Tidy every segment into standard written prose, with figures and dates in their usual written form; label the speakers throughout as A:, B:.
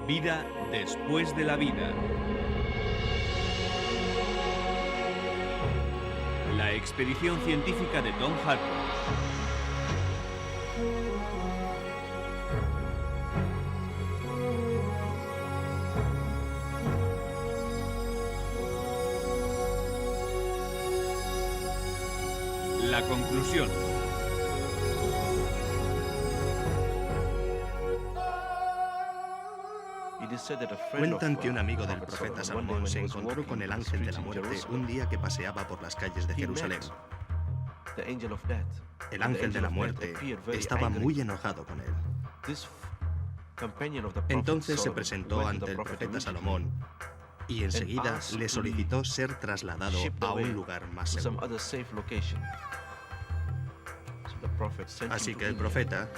A: Vida después de la vida. La expedición científica de Tom Harper. La conclusión.
B: Cuentan que un amigo del profeta Salomón se encontró con el ángel de la muerte un día que paseaba por las calles de Jerusalén. El ángel de la muerte estaba muy enojado con él. Entonces se presentó ante el profeta Salomón y enseguida le solicitó ser trasladado a un lugar más seguro. Así que el profeta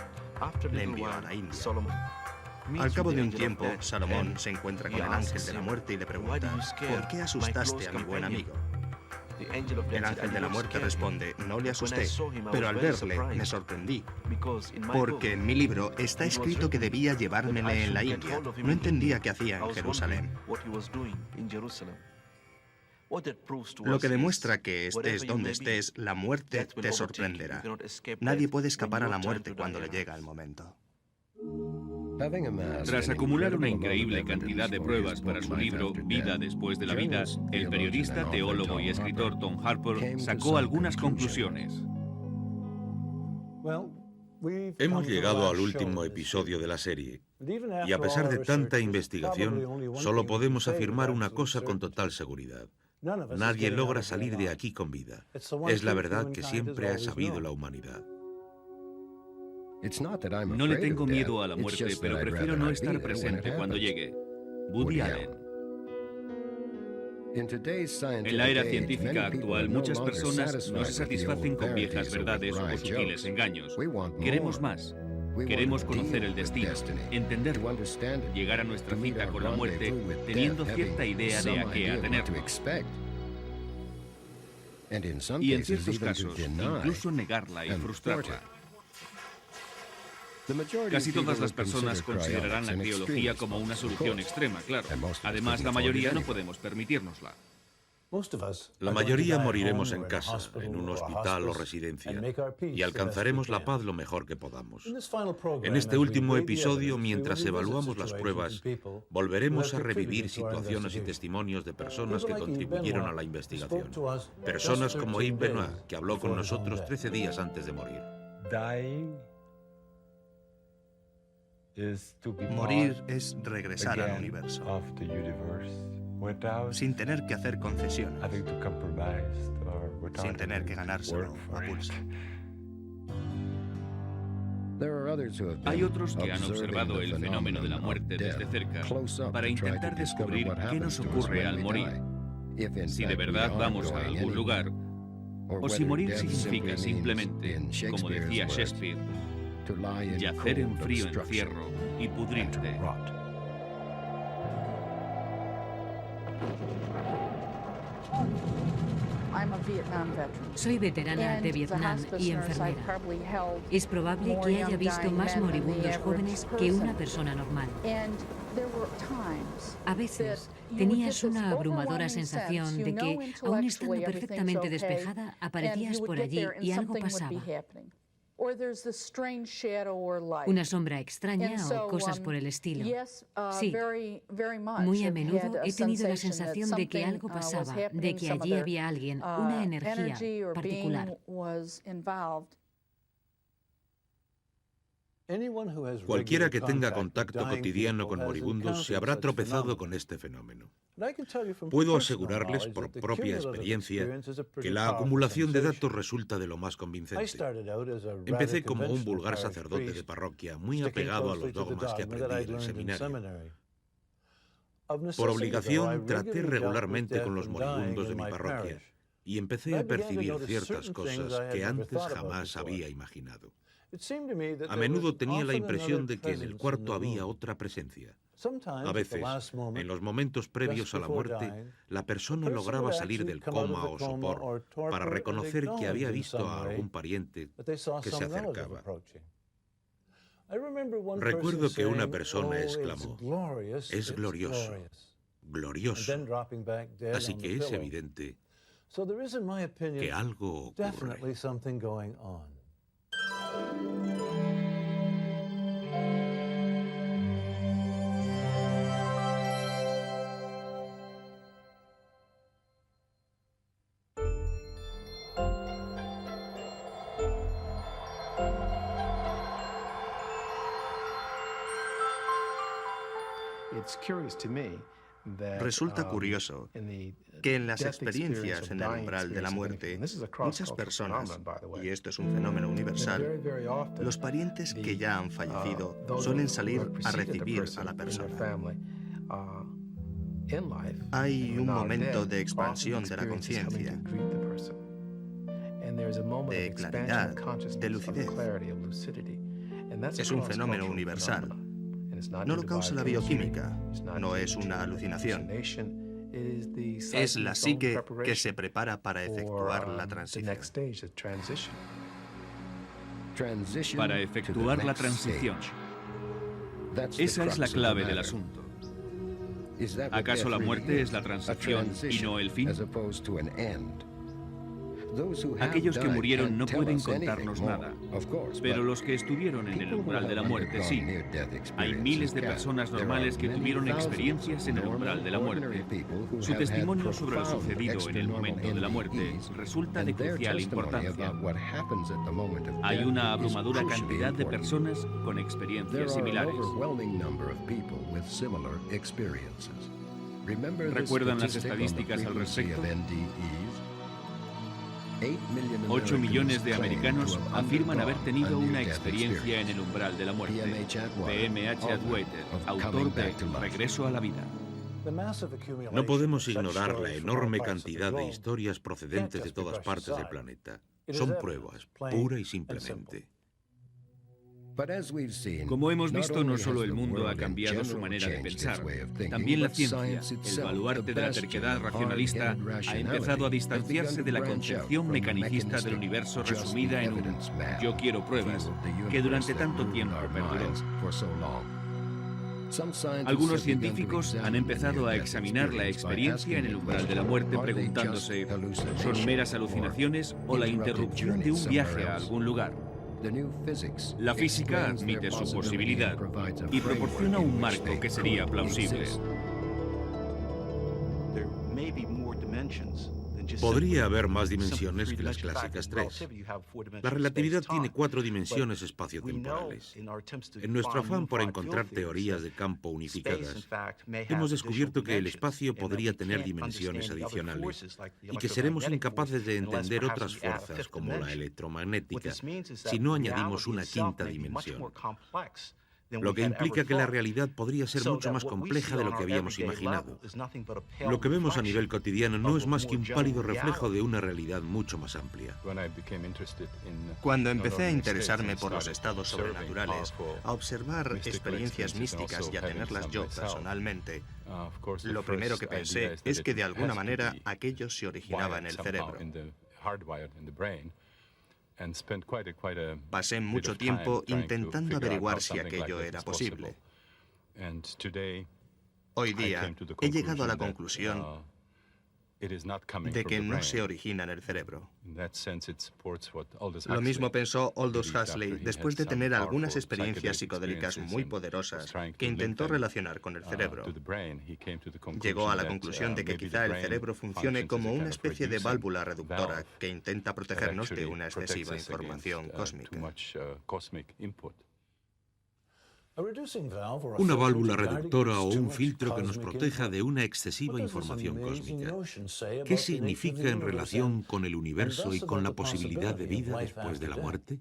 B: le envió a la India. Al cabo de un tiempo, Salomón se encuentra con el ángel de la muerte y le pregunta: ¿por qué asustaste a mi buen amigo? El ángel de la muerte responde: no le asusté, pero al verle me sorprendí, porque en mi libro está escrito que debía llevármele en la India. No entendía qué hacía en Jerusalén. Lo que demuestra que estés donde estés, la muerte te sorprenderá. Nadie puede escapar a la muerte cuando le llega el momento.
A: Tras acumular una increíble cantidad de pruebas para su libro Vida después de la vida, el periodista, teólogo y escritor Tom Harper sacó algunas conclusiones.
C: Hemos llegado al último episodio de la serie, y a pesar de tanta investigación, solo podemos afirmar una cosa con total seguridad. Nadie logra salir de aquí con vida. Es la verdad que siempre ha sabido la humanidad.
A: No le tengo miedo a la muerte, pero prefiero no estar presente cuando llegue. Woody Allen. En la era científica actual, muchas personas no se satisfacen con viejas verdades o sutiles engaños. Queremos más. Queremos conocer el destino, entenderlo, llegar a nuestra cita con la muerte teniendo cierta idea de a qué atenernos. Y en ciertos casos, incluso negarla y frustrarla. Casi todas las personas considerarán la criología como una solución extrema, claro. Además, la mayoría no podemos permitírnosla.
C: La mayoría moriremos en casa, en un hospital o residencia, y alcanzaremos la paz lo mejor que podamos. En este último episodio, mientras evaluamos las pruebas, volveremos a revivir situaciones y testimonios de personas que contribuyeron a la investigación. Personas como Yves Benoit, que habló con nosotros 13 días antes de morir.
B: Morir es regresar al universo, sin tener que hacer concesiones, sin tener que ganárselo a pulso.
A: Hay otros que han observado el fenómeno de la muerte desde cerca para intentar descubrir qué nos ocurre al morir. Si de verdad vamos a algún lugar, o si morir significa simplemente, como decía Shakespeare, yacer en frío encierro y pudrirte.
D: Soy veterana de Vietnam y enfermera. Es probable que haya visto más moribundos jóvenes que una persona normal. A veces tenías una abrumadora sensoñación de que, aun estando perfectamente despejada, aparecías por allí y algo pasaba. Una sombra extraña o cosas por el estilo. Sí, muy a menudo he tenido la sensación de que algo pasaba, de que allí había alguien, una energía particular.
C: Cualquiera que tenga contacto cotidiano con moribundos se habrá tropezado con este fenómeno. Puedo asegurarles por propia experiencia que la acumulación de datos resulta de lo más convincente. Empecé como un vulgar sacerdote de parroquia, muy apegado a los dogmas que aprendí en el seminario. Por obligación, traté regularmente con los moribundos de mi parroquia y empecé a percibir ciertas cosas que antes jamás había imaginado. A menudo tenía la impresión de que en el cuarto había otra presencia. A veces, en los momentos previos a la muerte, la persona lograba salir del coma o sopor para reconocer que había visto a algún pariente que se acercaba. Recuerdo que una persona exclamó, es glorioso, glorioso. Así que es evidente que algo ocurre.
B: Resulta curioso que en las experiencias en el umbral de la muerte, muchas personas, y esto es un fenómeno universal, los parientes que ya han fallecido suelen salir a recibir a la persona. Hay un momento de expansión de la conciencia, de claridad, de lucidez. Es un fenómeno universal. No lo causa la bioquímica, no es una alucinación. Es la psique que se prepara para efectuar la transición.
A: Para efectuar la transición. Esa es la clave del asunto. ¿Acaso la muerte es la transición y no el fin? Aquellos que murieron no pueden contarnos nada, pero los que estuvieron en el umbral de la muerte sí. Hay miles de personas normales que tuvieron experiencias en el umbral de la muerte. Su testimonio sobre lo sucedido en el momento de la muerte resulta de crucial importancia. Hay una abrumadora cantidad de personas con experiencias similares. ¿Recuerdan las estadísticas al respecto? 8 millones de americanos afirman haber tenido una experiencia en el umbral de la muerte. B.M.H. Atwater, autor de Regreso a la vida.
C: No podemos ignorar la enorme cantidad de historias procedentes de todas partes del planeta. Son pruebas, pura y simplemente.
A: Como hemos visto, no solo el mundo ha cambiado su manera de pensar, también la ciencia, el baluarte de la terquedad racionalista, ha empezado a distanciarse de la concepción mecanicista del universo resumida en un «yo quiero pruebas», que durante tanto tiempo perduró. Algunos científicos han empezado a examinar la experiencia en el umbral de la muerte preguntándose ¿son meras alucinaciones o la interrupción de un viaje a algún lugar? La física admite su posibilidad y proporciona un marco que sería plausible.
C: Podría haber más dimensiones que las clásicas 3. La relatividad tiene 4 dimensiones espaciotemporales. En nuestro afán por encontrar teorías de campo unificadas, hemos descubierto que el espacio podría tener dimensiones adicionales y que seremos incapaces de entender otras fuerzas como la electromagnética si no añadimos una quinta dimensión. Lo que implica que la realidad podría ser mucho más compleja de lo que habíamos imaginado. Lo que vemos a nivel cotidiano no es más que un pálido reflejo de una realidad mucho más amplia.
B: Cuando empecé a interesarme por los estados sobrenaturales, a observar experiencias místicas y a tenerlas yo personalmente, lo primero que pensé es que de alguna manera aquello se originaba en el cerebro. Pasé mucho tiempo intentando averiguar si aquello era posible. Hoy día he llegado a la conclusión de que no se origina en el cerebro. Lo mismo pensó Aldous Huxley después de tener algunas experiencias psicodélicas muy poderosas que intentó relacionar con el cerebro. Llegó a la conclusión de que quizá el cerebro funcione como una especie de válvula reductora que intenta protegernos de una excesiva información cósmica.
C: Una válvula reductora o un filtro que nos proteja de una excesiva información cósmica. ¿Qué significa en relación con el universo y con la posibilidad de vida después de la muerte?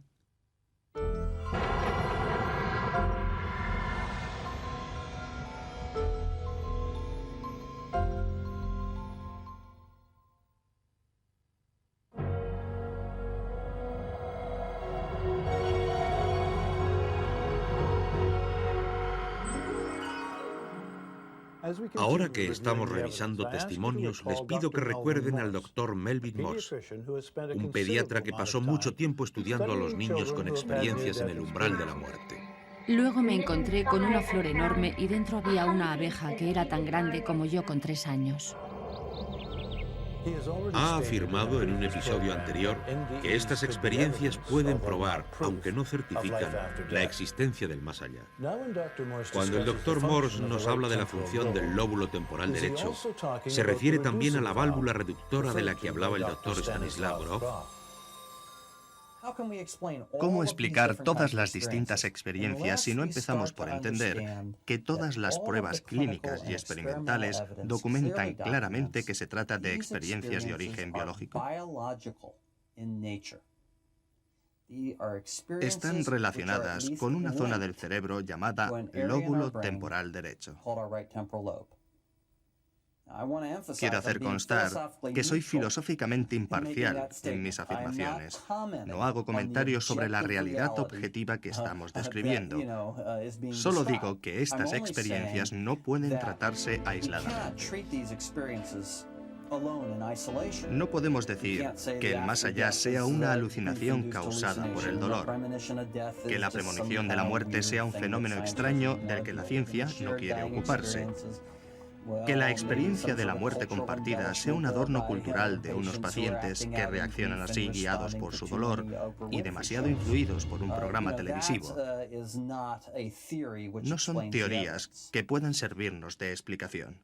C: Ahora que estamos revisando testimonios, les pido que recuerden al Dr. Melvin Morse, un pediatra que pasó mucho tiempo estudiando a los niños con experiencias en el umbral de la muerte.
E: Luego me encontré con una flor enorme y dentro había una abeja que era tan grande como yo con 3 años.
C: Ha afirmado en un episodio anterior que estas experiencias pueden probar, aunque no certifican, la existencia del más allá. Cuando el Dr. Morse nos habla de la función del lóbulo temporal derecho, se refiere también a la válvula reductora de la que hablaba el Dr. Stanislav Grof.
B: ¿Cómo explicar todas las distintas experiencias si no empezamos por entender que todas las pruebas clínicas y experimentales documentan claramente que se trata de experiencias de origen biológico? Están relacionadas con una zona del cerebro llamada lóbulo temporal derecho. Quiero hacer constar que soy filosóficamente imparcial en mis afirmaciones. No hago comentarios sobre la realidad objetiva que estamos describiendo. Solo digo que estas experiencias no pueden tratarse aisladamente. No podemos decir que el más allá sea una alucinación causada por el dolor, que la premonición de la muerte sea un fenómeno extraño del que la ciencia no quiere ocuparse, que la experiencia de la muerte compartida sea un adorno cultural de unos pacientes que reaccionan así guiados por su dolor y demasiado influidos por un programa televisivo. No son teorías que puedan servirnos de explicación.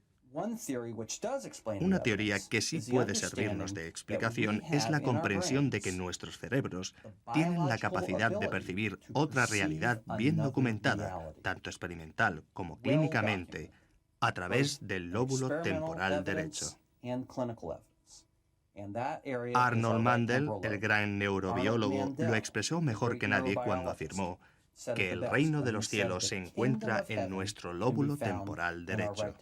B: Una teoría que sí puede servirnos de explicación es la comprensión de que nuestros cerebros tienen la capacidad de percibir otra realidad bien documentada, tanto experimental como clínicamente, a través del lóbulo temporal derecho. Arnold Mandel, el gran neurobiólogo, lo expresó mejor que nadie cuando afirmó que el reino de los cielos se encuentra en nuestro lóbulo temporal derecho.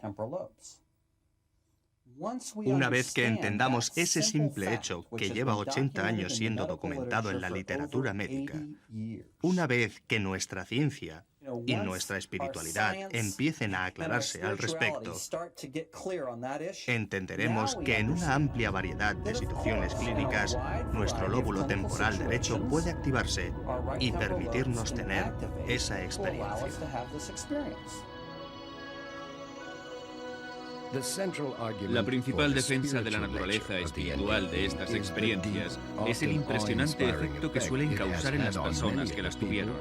B: Una vez que entendamos ese simple hecho que lleva 80 años siendo documentado en la literatura médica, una vez que nuestra ciencia y nuestra espiritualidad empiecen a aclararse al respecto, entenderemos que en una amplia variedad de situaciones clínicas, nuestro lóbulo temporal derecho puede activarse y permitirnos tener esa experiencia.
A: La principal defensa de la naturaleza espiritual de estas experiencias es el impresionante efecto que suelen causar en las personas que las tuvieron.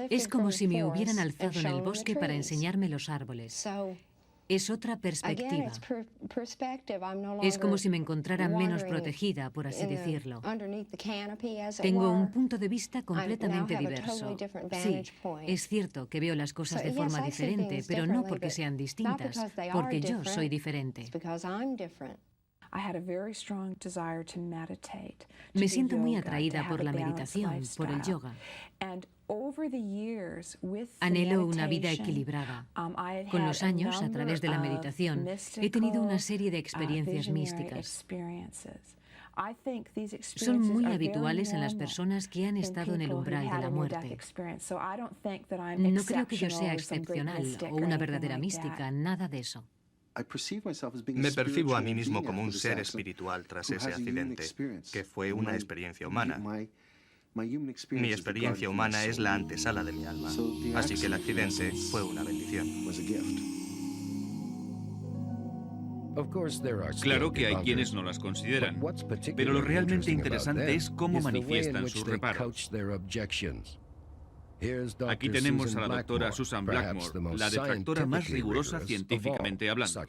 D: Es como si me hubieran alzado en el bosque para enseñarme los árboles. Es otra perspectiva. Es como si me encontrara menos protegida, por así decirlo. Tengo un punto de vista completamente diverso. Sí, es cierto que veo las cosas de forma diferente, pero no porque sean distintas, porque yo soy diferente. Me siento muy atraída por la meditación, por el yoga. Anhelo una vida equilibrada. Con los años, a través de la meditación, he tenido una serie de experiencias místicas. Son muy habituales en las personas que han estado en el umbral de la muerte. No creo que yo sea excepcional o una verdadera mística, nada de eso.
B: Me percibo a mí mismo como un ser espiritual tras ese accidente, que fue una experiencia humana. Mi experiencia humana es la antesala de mi alma, así que el accidente fue una bendición.
A: Claro que hay quienes no las consideran, pero lo realmente interesante es cómo manifiestan sus reparos. Aquí tenemos a la doctora Susan Blackmore, la detractora más rigurosa científicamente hablando.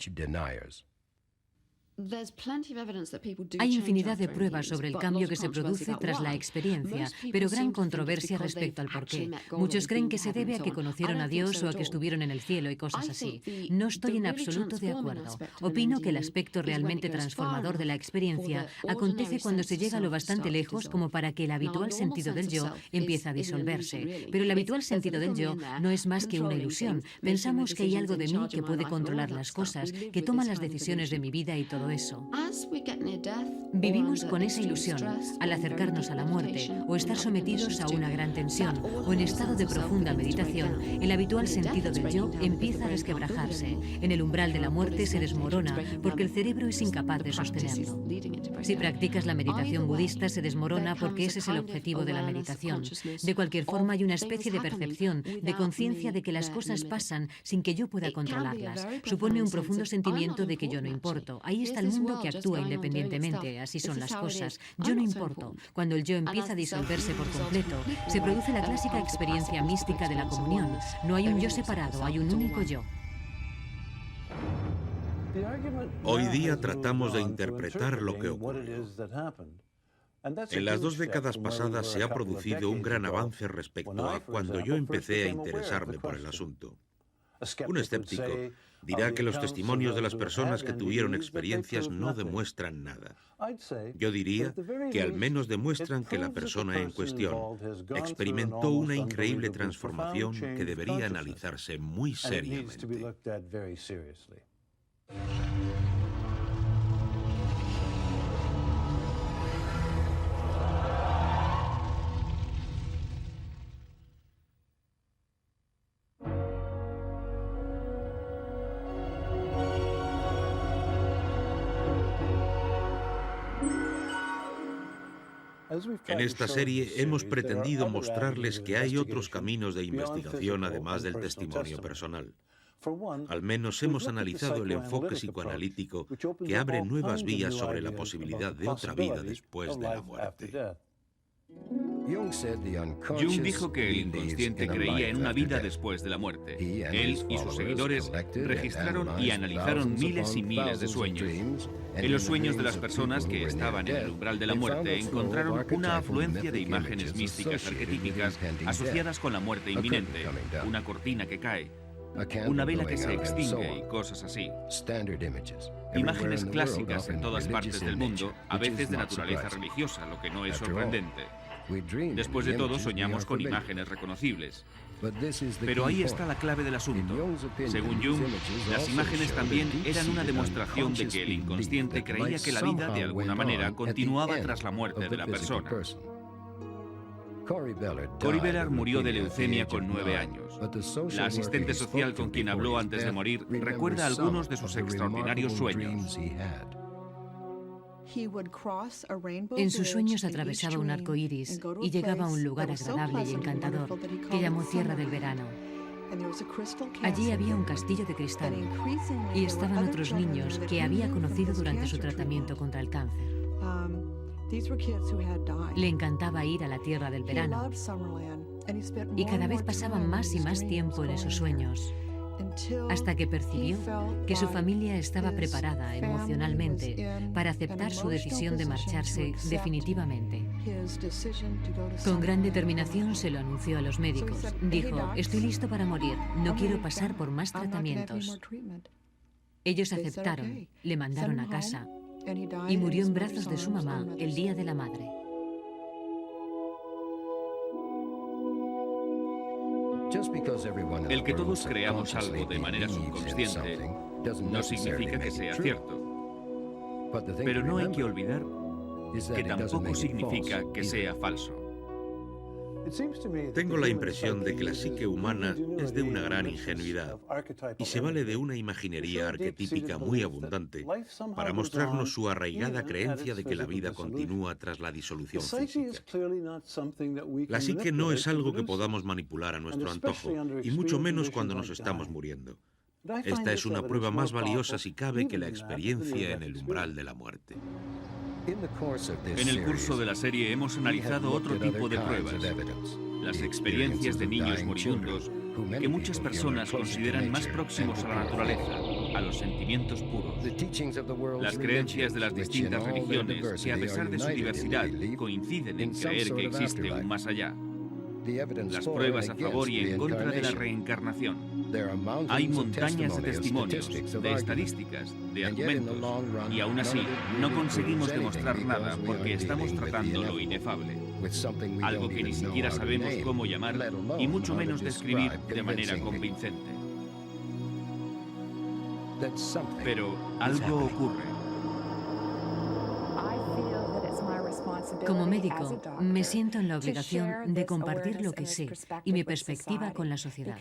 D: Hay infinidad de pruebas sobre el cambio que se produce tras la experiencia, pero gran controversia respecto al porqué. Muchos creen que se debe a que conocieron a Dios o a que estuvieron en el cielo y cosas así. No estoy en absoluto de acuerdo. Opino que el aspecto realmente transformador de la experiencia acontece cuando se llega lo bastante lejos como para que el habitual sentido del yo empiece a disolverse. Pero el habitual sentido del yo no es más que una ilusión. Pensamos que hay algo de mí que puede controlar las cosas, que toma las decisiones de mi vida y todo todo eso. Vivimos con esa ilusión al acercarnos a la muerte o estar sometidos a una gran tensión o en estado de profunda meditación. El habitual sentido del yo empieza a resquebrajarse. En el umbral de la muerte se desmorona porque el cerebro es incapaz de sostenerlo. Si practicas la meditación budista se desmorona porque ese es el objetivo de la meditación. De cualquier forma hay una especie de percepción, de conciencia de que las cosas pasan sin que yo pueda controlarlas. Supone un profundo sentimiento de que yo no importo. Ahí está el mundo que actúa independientemente. Así son las cosas. Yo no importo. Cuando el yo empieza a disolverse por completo, se produce la clásica experiencia mística de la comunión. No hay un yo separado, hay un único yo.
C: Hoy día tratamos de interpretar lo que ocurrió. En las 2 décadas pasadas se ha producido un gran avance respecto a cuando yo empecé a interesarme por el asunto. Un escéptico dirá que los testimonios de las personas que tuvieron experiencias no demuestran nada. Yo diría que al menos demuestran que la persona en cuestión experimentó una increíble transformación que debería analizarse muy seriamente. En esta serie hemos pretendido mostrarles que hay otros caminos de investigación además del testimonio personal. Al menos hemos analizado el enfoque psicoanalítico que abre nuevas vías sobre la posibilidad de otra vida después de la muerte.
A: Jung dijo que el inconsciente creía en una vida después de la muerte. Él y sus seguidores registraron y analizaron miles y miles de sueños. En los sueños de las personas que estaban en el umbral de la muerte encontraron una afluencia de imágenes místicas arquetípicas asociadas con la muerte inminente, una cortina que cae, una vela que se extingue y cosas así. Imágenes clásicas en todas partes del mundo, a veces de naturaleza religiosa, lo que no es sorprendente. Después de todo, soñamos con imágenes reconocibles. Pero ahí está la clave del asunto. Según Jung, las imágenes también eran una demostración de que el inconsciente creía que la vida, de alguna manera, continuaba tras la muerte de la persona. Cory Bellard murió de leucemia con 9 años. La asistente social con quien habló antes de morir recuerda algunos de sus extraordinarios sueños.
D: En sus sueños atravesaba un arco iris y llegaba a un lugar agradable y encantador que llamó Tierra del Verano. Allí había un castillo de cristal y estaban otros niños que había conocido durante su tratamiento contra el cáncer. Le encantaba ir a la Tierra del Verano y cada vez pasaban más y más tiempo en esos sueños, hasta que percibió que su familia estaba preparada emocionalmente para aceptar su decisión de marcharse definitivamente. Con gran determinación se lo anunció a los médicos. Dijo: estoy listo para morir, no quiero pasar por más tratamientos. Ellos aceptaron, le mandaron a casa y murió en brazos de su mamá el día de la madre.
A: El que todos creamos algo de manera subconsciente no significa que sea cierto. Pero no hay que olvidar que tampoco significa que sea falso.
C: Tengo la impresión de que la psique humana es de una gran ingenuidad y se vale de una imaginería arquetípica muy abundante para mostrarnos su arraigada creencia de que la vida continúa tras la disolución física. La psique no es algo que podamos manipular a nuestro antojo, y mucho menos cuando nos estamos muriendo. Esta es una prueba más valiosa, si cabe, que la experiencia en el umbral de la muerte.
A: En el curso de la serie hemos analizado otro tipo de pruebas, las experiencias de niños moribundos que muchas personas consideran más próximos a la naturaleza, a los sentimientos puros. Las creencias de las distintas religiones que, a pesar de su diversidad, coinciden en creer que existe un más allá. Las pruebas a favor y en contra de la reencarnación. Hay montañas de testimonios, de estadísticas, de argumentos, y aún así no conseguimos demostrar nada porque estamos tratando lo inefable, algo que ni siquiera sabemos cómo llamar y mucho menos describir de manera convincente. Pero algo ocurre.
D: Como médico, me siento en la obligación de compartir lo que sé y mi perspectiva con la sociedad.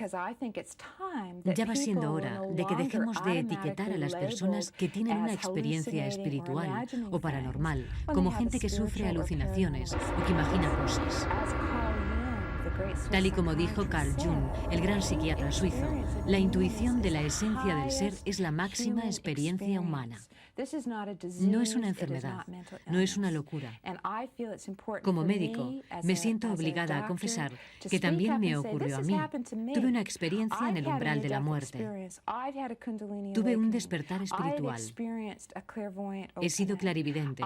D: Ya va siendo hora de que dejemos de etiquetar a las personas que tienen una experiencia espiritual o paranormal como gente que sufre alucinaciones o que imagina cosas. Tal y como dijo Carl Jung, el gran psiquiatra suizo, la intuición de la esencia del ser es la máxima experiencia humana. No es una enfermedad, no es una locura. Como médico, me siento obligada a confesar que también me ocurrió a mí. Tuve una experiencia en el umbral de la muerte. Tuve un despertar espiritual. He sido clarividente.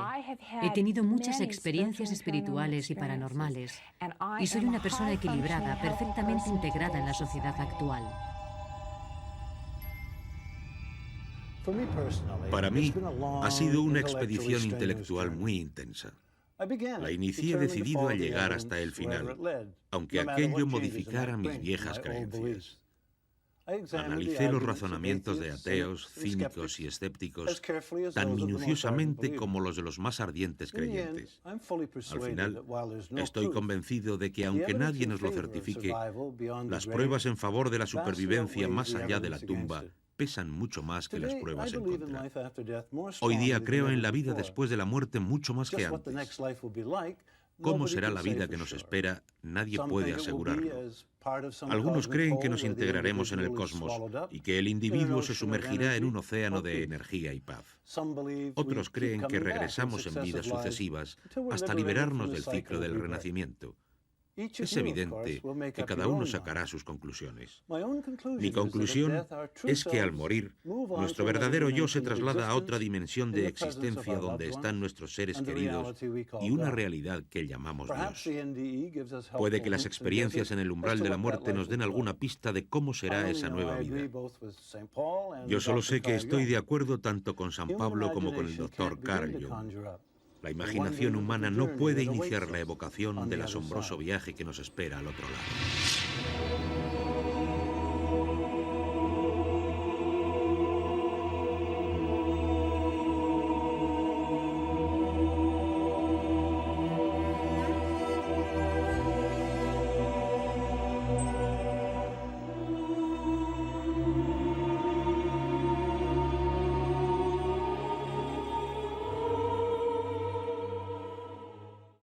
D: He tenido muchas experiencias espirituales y paranormales. Y soy una persona equilibrada, perfectamente integrada en la sociedad actual.
C: Para mí, ha sido una expedición intelectual muy intensa. La inicié decidido a llegar hasta el final, aunque aquello modificara mis viejas creencias. Analicé los razonamientos de ateos, cínicos y escépticos tan minuciosamente como los de los más ardientes creyentes. Al final, estoy convencido de que aunque nadie nos lo certifique, las pruebas en favor de la supervivencia más allá de la tumba pesan mucho más que las pruebas en contra. Hoy día creo en la vida después de la muerte mucho más que antes. ¿Cómo será la vida que nos espera? Nadie puede asegurarlo. Algunos creen que nos integraremos en el cosmos y que el individuo se sumergirá en un océano de energía y paz. Otros creen que regresamos en vidas sucesivas hasta liberarnos del ciclo del renacimiento. Es evidente que cada uno sacará sus conclusiones. Mi conclusión es que al morir, nuestro verdadero yo se traslada a otra dimensión de existencia donde están nuestros seres queridos y una realidad que llamamos Dios. Puede que las experiencias en el umbral de la muerte nos den alguna pista de cómo será esa nueva vida. Yo solo sé que estoy de acuerdo tanto con San Pablo como con el Dr. Carl Jung. La imaginación humana no puede iniciar la evocación del asombroso viaje que nos espera al otro lado.